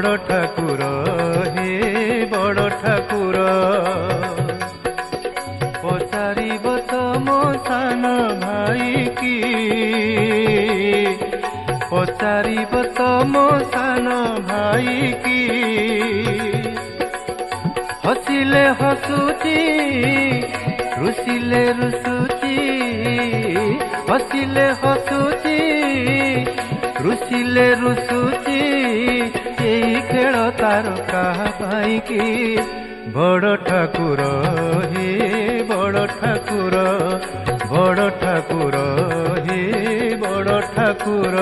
बड़ ठाकुर हे बड़ ठाकुर पचारिब तम सान भाई की पचारिब तम सान भाई की हसिले हसुची रुसिले रुसुची हसिले हसुची रुसिले रुसुची यही खेल तार कहा भाई की बड़ ठाकुर हे बड़ ठाकुर बड़ ठाकुर हे बड़ ठाकुर।